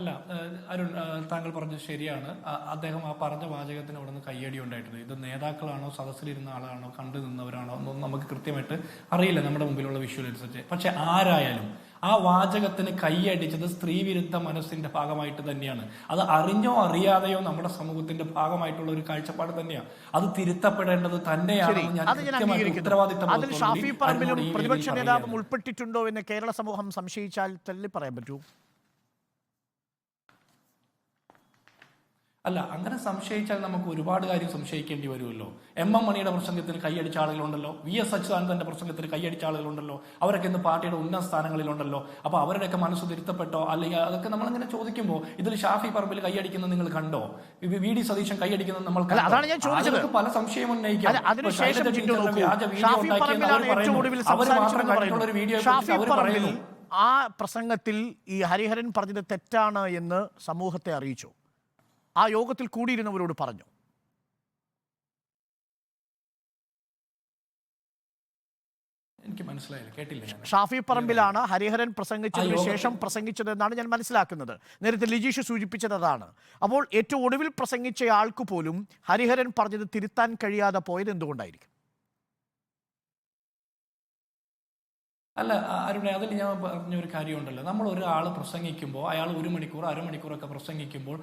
അല്ല, അരുൺ, താങ്കൾ പറഞ്ഞത് ശരിയാണ്. അദ്ദേഹം ആ പറഞ്ഞ വാചകത്തിന് അവിടെ നിന്ന് കയ്യടി ഉണ്ടായിട്ടുണ്ട്. ഇത് നേതാക്കളാണോ സദസ്സിലിരുന്ന ആളാണോ കണ്ടു നിന്നവരാണോ എന്നൊന്നും നമുക്ക് കൃത്യമായിട്ട് അറിയില്ല നമ്മുടെ മുമ്പിലുള്ള വിഷ്വൽ അനുസരിച്ച്. പക്ഷെ ആരായാലും ആ വാചകത്തിന് കൈയടിച്ചത് സ്ത്രീവിരുദ്ധ മനസ്സിന്റെ ഭാഗമായിട്ട് തന്നെയാണ്. അത് അറിഞ്ഞോ അറിയാതെയോ നമ്മുടെ സമൂഹത്തിന്റെ ഭാഗമായിട്ടുള്ള ഒരു കാഴ്ചപ്പാട് തന്നെയാണ്. അത് തിരുത്തപ്പെടേണ്ടത് തന്നെയാണെന്ന് ഞാൻ അതിൽ ഷാഫി പറമ്പിലും പ്രതിപക്ഷ നേതാവും ഉൾപ്പെട്ടിട്ടുണ്ടോ എന്ന് കേരള സമൂഹം സംശയിച്ചാൽ തള്ളി പറയാൻ പറ്റൂ? അല്ല, അങ്ങനെ സംശയിച്ചാൽ നമുക്ക് ഒരുപാട് കാര്യം സംശയിക്കേണ്ടി വരുമല്ലോ. എം മണിയുടെ പ്രസംഗത്തിന് കൈയടിച്ച ആളുകളുണ്ടല്ലോ, VS അച്യുതാനന്ദന്റെ പ്രസംഗത്തിന് കൈയടിച്ച ആളുകളുണ്ടല്ലോ, അവരൊക്കെ ഇന്ന് പാർട്ടിയുടെ ഉന്നത സ്ഥാനങ്ങളിലുണ്ടല്ലോ. അപ്പൊ അവരുടെയൊക്കെ മനസ്സ് തിരുത്തപ്പെട്ടോ? അല്ലെങ്കിൽ അതൊക്കെ നമ്മളിങ്ങനെ ചോദിക്കുമ്പോൾ ഇതിൽ ഷാഫി പറമ്പിൽ കൈയടിക്കുന്നത് നിങ്ങൾ കണ്ടോ? VD സതീശൻ കൈയടിക്കുന്നത് നമ്മൾ പല സംശയം ഉന്നയിക്കാം. ആ പ്രസംഗത്തിൽ ഈ ഹരിഹരൻ പറഞ്ഞത് തെറ്റാണ് എന്ന് സമൂഹത്തെ അറിയിച്ചു. ആ യോഗത്തിൽ കൂടിയിരുന്നവരോട് പറഞ്ഞു. എനിക്ക് മനസ്സിലായില്ല, കേട്ടില്ല. ഷാഫി പറമ്പിലാണ് ഹരിഹരൻ പ്രസംഗിച്ചതിന് ശേഷം പ്രസംഗിച്ചതെന്നാണ് ഞാൻ മനസ്സിലാക്കുന്നത്. നേരത്തെ ലിജീഷ് സൂചിപ്പിച്ചത് അതാണ്. അപ്പോൾ ഏറ്റവും ഒടുവിൽ പ്രസംഗിച്ച ആൾക്ക് പോലും ഹരിഹരൻ പറഞ്ഞത് തിരുത്താൻ കഴിയാതെ പോയത് എന്തുകൊണ്ടായിരിക്കും? അല്ല അരുണെ, അതിൽ ഞാൻ പറഞ്ഞൊരു കാര്യമുണ്ടല്ലോ, നമ്മൾ ഒരാൾ പ്രസംഗിക്കുമ്പോൾ അയാൾ 1 മണിക്കൂർ അരമണിക്കൂറൊക്കെ പ്രസംഗിക്കുമ്പോൾ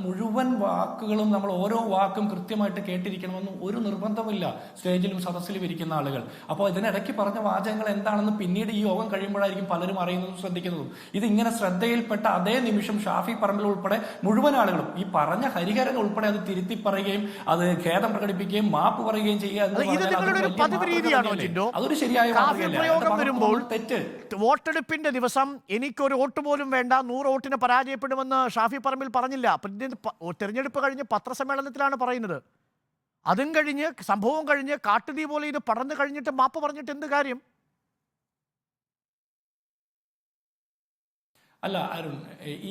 മുഴുവൻ വാക്കുകളും നമ്മൾ ഓരോ വാക്കും കൃത്യമായിട്ട് കേട്ടിരിക്കണമെന്ന് ഒരു നിർബന്ധമില്ല സ്റ്റേജിലും സദസ്സിലും ഇരിക്കുന്ന ആളുകൾ. അപ്പോൾ ഇതിനിടയ്ക്ക് പറഞ്ഞ വാചകങ്ങൾ എന്താണെന്ന് പിന്നീട് ഈ യോഗം കഴിയുമ്പോഴായിരിക്കും പലരും അറിയുന്നതും ശ്രദ്ധിക്കുന്നതും. ഇതിങ്ങനെ ശ്രദ്ധയിൽപ്പെട്ട അതേ നിമിഷം ഷാഫി പറമ്പിൽ ഉൾപ്പെടെ മുഴുവൻ ആളുകളും ഈ പറഞ്ഞ ഹരിഹരൻ ഉൾപ്പെടെ അത് തിരുത്തി പറയുകയും അത് ഖേദം പ്രകടിപ്പിക്കുകയും മാപ്പ് പറയുകയും ചെയ്യുക. അതൊരു ശരിയായ വോട്ടെടുപ്പിന്റെ ദിവസം എനിക്കൊരു വോട്ട് പോലും വേണ്ട, 100 വോട്ടിന് പരാജയപ്പെടുമെന്ന് ഷാഫി പറമ്പിൽ പറഞ്ഞില്ല. തെരഞ്ഞെടുപ്പ് കഴിഞ്ഞ് പത്രസമ്മേളനത്തിലാണ് പറയുന്നത്. അതും കഴിഞ്ഞ് സംഭവം കഴിഞ്ഞ് കാട്ടുതീ പോലെ ഇത് പടർന്നു കഴിഞ്ഞിട്ട് മാപ്പ് പറഞ്ഞിട്ട് എന്ത് കാര്യം? അല്ല അരുൺ,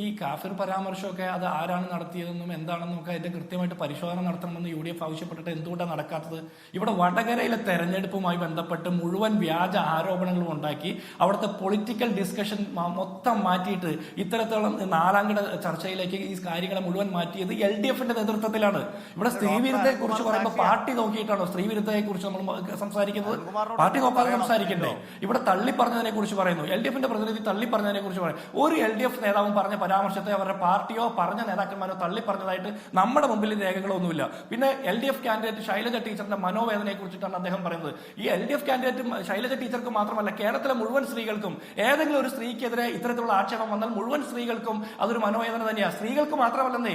ഈ കാഫിർ പരാമർശമൊക്കെ അത് ആരാണ് നടത്തിയതെന്നും എന്താണെന്നും ഒക്കെ അതിന്റെ കൃത്യമായിട്ട് പരിശോധന നടത്തണമെന്ന് UDF ആവശ്യപ്പെട്ടിട്ട് എന്തുകൊണ്ടാണ് നടക്കാത്തത്? ഇവിടെ വടകരയിലെ തെരഞ്ഞെടുപ്പുമായി ബന്ധപ്പെട്ട് മുഴുവൻ വ്യാജ ആരോപണങ്ങളും ഉണ്ടാക്കി അവിടുത്തെ പൊളിറ്റിക്കൽ ഡിസ്കഷൻ മൊത്തം മാറ്റിയിട്ട് ഇത്തരത്തോളം 4-അംഗ ചർച്ചയിലേക്ക് ഈ കാര്യങ്ങളെ മുഴുവൻ മാറ്റിയത് LDFന്റെ നേതൃത്വത്തിലാണ്. ഇവിടെ സ്ത്രീവിരുദ്ധയെ കുറിച്ച് പറയുമ്പോൾ പാർട്ടി നോക്കിയിട്ടാണോ സ്ത്രീവിരുദ്ധയെ കുറിച്ച് നമ്മൾ സംസാരിക്കുന്നത്? പാർട്ടി നോക്കാതെ സംസാരിക്കണ്ടേ? ഇവിടെ തള്ളി പറഞ്ഞതിനെ കുറിച്ച് പറയുന്നു, LDFന്റെ പ്രതിനിധി തള്ളി പറഞ്ഞതിനെ കുറിച്ച് പറയും. ഒരു LDF നേതാവും പറഞ്ഞ പരാമർശത്തെ അവരുടെ പാർട്ടിയോ പറഞ്ഞ നേതാക്കന്മാരോ തള്ളി പറഞ്ഞതായിട്ട് നമ്മുടെ മുമ്പിൽ രേഖകളൊന്നുമില്ല. പിന്നെ LDF കാൻഡിഡേറ്റ് ശൈലജ ടീച്ചറിന്റെ മനോവേദനയെ കുറിച്ചിട്ടാണ് അദ്ദേഹം പറയുന്നത്. ഈ LDF കാൻഡിഡേറ്റ് ശൈലജ ടീച്ചർക്ക് മാത്രമല്ല, കേരളത്തിലെ മുഴുവൻ സ്ത്രീകൾക്കും ഏതെങ്കിലും ഒരു സ്ത്രീക്കെതിരെ ഇത്തരത്തിലുള്ള ആക്ഷേപം വന്നാൽ മുഴുവൻ സ്ത്രീകൾക്കും അതൊരു മനോവേദന തന്നെയാണ്. സ്ത്രീകൾക്ക് മാത്രമല്ലെന്നേ,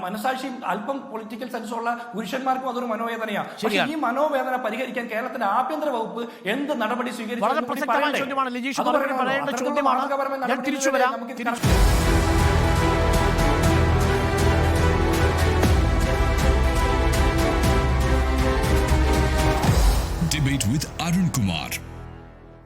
മനസാക്ഷിയും അല്പം പൊളിറ്റിക്കൽ സെൻസുള്ള പുരുഷന്മാർക്കും അതൊരു മനോവേദനയാണ്. പക്ഷേ ഈ മനോവേദന പരിഹരിക്കാൻ കേരളത്തിന്റെ ആഭ്യന്തര വകുപ്പ് എന്ത് നടപടി സ്വീകരിച്ചു? വളരെ പ്രസക്തമായ ചോദ്യമാണ് ലിജീഷ്.